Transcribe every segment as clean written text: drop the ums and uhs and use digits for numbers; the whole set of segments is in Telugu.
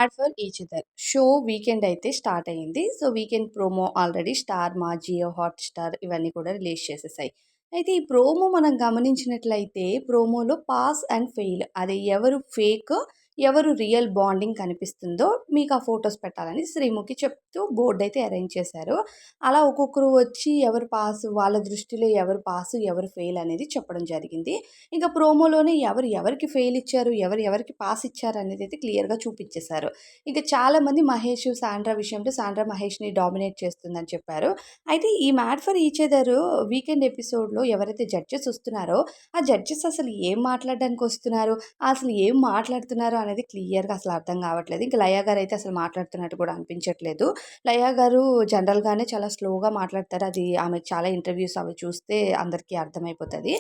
Add for each other show weekend అయితే స్టార్ట్ అయింది. So, weekend promo already star మా, జియో హాట్‌స్టార్ ఇవన్నీ కూడా రిలీజ్ చేసేసాయి. అయితే ఈ ప్రోమో మనం గమనించినట్లయితే ప్రోమోలో పాస్ అండ్ ఫెయిల్ అది ఎవరు ఫేక్, ఎవరు రియల్ బాండింగ్ కనిపిస్తుందో మీకు ఆ ఫోటోస్ పెట్టాలని శ్రీముఖి చెప్తూ బోర్డ్ అయితే అరేంజ్ చేశారు. అలా ఒక్కొక్కరు వచ్చి ఎవరు పాస్ వాళ్ళ దృష్టిలో ఎవరు పాస్, ఎవరు ఫెయిల్ అనేది చెప్పడం జరిగింది. ఇంక ప్రోమోలోనే ఎవరు ఎవరికి ఫెయిల్ ఇచ్చారు, ఎవరు ఎవరికి పాస్ ఇచ్చారు అనేదైతే క్లియర్‌గా చూపిచ్చేశారు. ఇక చాలామంది మహేష్, సాండ్రా విషయంలో సాండ్రా మహేష్‌ని డామినేట్ చేస్తుందని చెప్పారు. అయితే ఈ 'mad for each other' weekend ఎపిసోడ్‌లో ఎవరైతే జడ్జెస్ వస్తున్నారో, ఆ జడ్జెస్ అసలు ఏం మాట్లాడడానికొస్తున్నారు, అసలు ఏం మాట్లాడుతున్నారు అనేది క్లియర్‌గా అసలు అర్థం కావట్లేదు. ఇంక లయ గారైతే అసలు మాట్లాడుతున్నట్టు కూడా అనిపించట్లేదు. లయ గారు జనరల్‌గానే చాలా స్లోగా మాట్లాడతారు. అది ఆమె చాలా ఇంటర్వ్యూస్ అవి చూస్తే అందరికీ అర్థమైపోతది.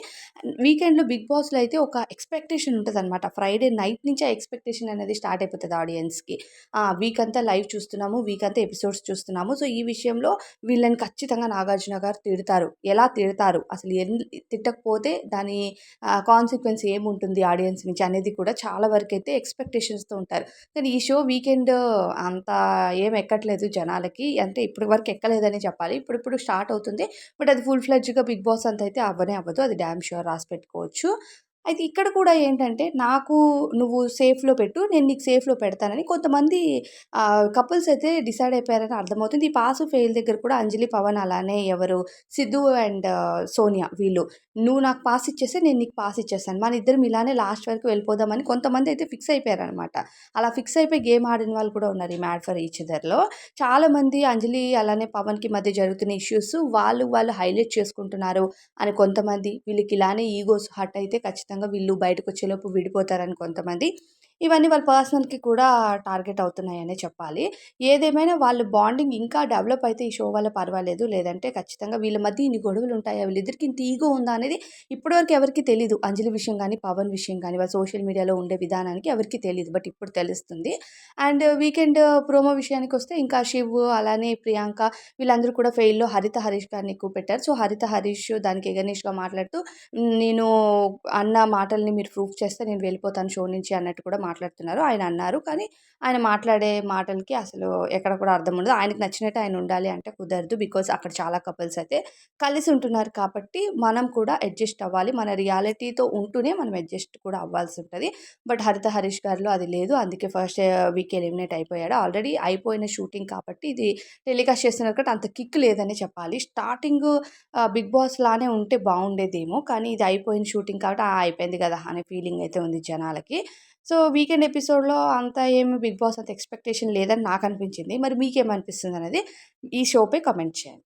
వీకెండ్‌లో 'బిగ్ బాస్‌లో' అయితే ఒక ఎక్స్‌పెక్టేషన్ ఉంటదనమాట. ఫ్రైడే నైట్ నుంచి ఆ ఎక్స్‌పెక్టేషన్ అనేది స్టార్ట్ అయిపోతది ఆడియన్స్‌కి. వీక్ అంతా లైవ్ చూస్తున్నాము, వీక్ అంతా ఎపిసోడ్స్ చూస్తున్నాము. సో, ఈ విషయంలో వీళ్ళని ఖచ్చితంగా నాగార్జున గారు తిడతారు. ఎలా తిడతారు? అసలు తిట్టకపోతే దాని కాన్సిక్వెన్స్ ఏముంటుంది ఆడియన్స్ నుంచి అనేది కూడా చాలా వరకైతే ఎక్స్‌పెక్టేషన్స్‌తో ఉంటారు. కానీ ఈ షో వీకెండ్ అంత ఏం ఎక్కట్లేదు జనాలకి. అంటే ఇప్పటి వరకు ఎక్కలేదనే చెప్పాలి. ఇప్పుడిప్పుడు స్టార్ట్ అవుతుంది. బట్ అది ఫుల్ ఫ్లెడ్జ్‌గా 'బిగ్ బాస్' అంత అయితే అవ్వనే అవ్వదు. అది డామ్ ష్యూర్ రాసి పెట్టుకోవచ్చు. అయితే ఇక్కడ కూడా ఏంటంటే, నాకు నువ్వు సేఫ్‌లో పెట్టు, నేను నీకు సేఫ్‌లో పెడతానని కొంతమంది కపుల్స్ అయితే డిసైడ్ అయిపోయారని అర్థమవుతుంది. ఈ పాసు, ఫెయిల్ దగ్గర కూడా అంజలి, పవన్ అలానే ఎవరు సిద్ధు అండ్ సోనియా వీళ్ళు. నువ్వు నాకు పాస్ ఇచ్చేస్తే నేను నీకు పాస్ ఇచ్చేస్తాను. మనిద్దరం ఇలానే లాస్ట్ వరకు వెళ్ళిపోదామని కొంతమంది అయితే ఫిక్స్ అయిపోయారనమాట. అలా ఫిక్స్ అయిపోయి గేమ్ ఆడిన వాళ్ళు కూడా ఉన్నారు ఈ 'మ్యాడ్ ఫర్ ఈచ్ అదర్‌లో'. చాలామంది అంజలి అలానే పవన్‌కి మధ్య జరుగుతున్న ఇష్యూస్ వాళ్ళు హైలైట్ చేసుకుంటున్నారు అని కొంతమంది, వీళ్ళకి ఇలానే ఈగోస్ హర్ట్ అయితే ఖచ్చితంగా వీళ్ళు బయటకొచ్చేలోపు విడిపోతారని కొంతమంది. ఇవన్నీ వాళ్ళ పర్సనల్‌కి కూడా టార్గెట్ అవుతున్నాయనే చెప్పాలి. ఏదేమైనా వాళ్ళ బాండింగ్ ఇంకా డెవలప్ అయితే ఈ షో వల్ల పర్వాలేదు. లేదంటే ఖచ్చితంగా వీళ్ళ మధ్య ఇన్ని గొడవలుంటాయా? వీళ్ళిద్దరికి ఇంత ఈగో ఉందా? అనేది ఇప్పటివరకు ఎవరికీ తెలీదు. అంజలి విషయం గానీ, పవన్ విషయం గానీ, వాళ్ళ సోషల్ మీడియాలో ఉండే విధానానికి ఎవరికీ తెలీదు. బట్ ఇప్పుడు తెలుస్తుంది. అండ్ వీకెండ్ ప్రోమో విషయానికొస్తే ఇంకా శివ్, అలానే ప్రియాంక వీళ్ళందరూ కూడా ఫెయిల్‌లో హరిత హరీష్ గారిని ఎక్కువ పెట్టారు. సో, హరిత హరీష్ దానికి ఎగనెస్ట్‌గా మాట్లాడుతూ నేను అన్న మాటల్ని మీరు ప్రూఫ్ చేస్తే నేను వెళ్ళిపోతాను షో నుంచి అన్నట్టు కూడా మాట్లాడుతున్నారు. ఆయన అన్నారు. కానీ ఆయన మాట్లాడే మాటలకి అసలు ఎక్కడ కూడా అర్థం ఉండదు. ఆయనకి నచ్చినట్టు ఆయన ఉండాలి అంటే కుదరదు. బికాజ్ అక్కడ చాలా కపుల్స్ అయితే కలిసి ఉంటున్నారు కాబట్టి మనం కూడా అడ్జస్ట్ అవ్వాలి. మన రియాలిటీతో ఉంటూనే మనం అడ్జస్ట్ కూడా అవ్వాల్సి ఉంటది. బట్ హరిత హరీష్ గారిలో అది లేదు. అందుకే ఫస్ట్ వీక్ ఎలిమినేట్ అయిపోయాడు. ఆల్రెడీ అయిపోయిన షూటింగ్ కాబట్టి ఇది టెలికాస్ట్ చేస్తున్నారు కాబట్టి అంత కిక్ లేదనే చెప్పాలి. స్టార్టింగు 'బిగ్ బాస్' లానే ఉంటే బావుండేదేమో. కానీ ఇది అయిపోయిన షూటింగ్ కాబట్టి అయిపోయింది గదా! అనే ఫీలింగ్ అయితే ఉంది జనాలకి. సో, వీకెండ్ ఎపిసోడ్‌లో అంత ఏమి 'బిగ్ బాస్' అంత ఎక్స్‌పెక్టేషన్ లేదని నాకనిపించింది. మరి మీకేమనిపిస్తుందనేది ఈ షోపై కామెంట్ చేయండి.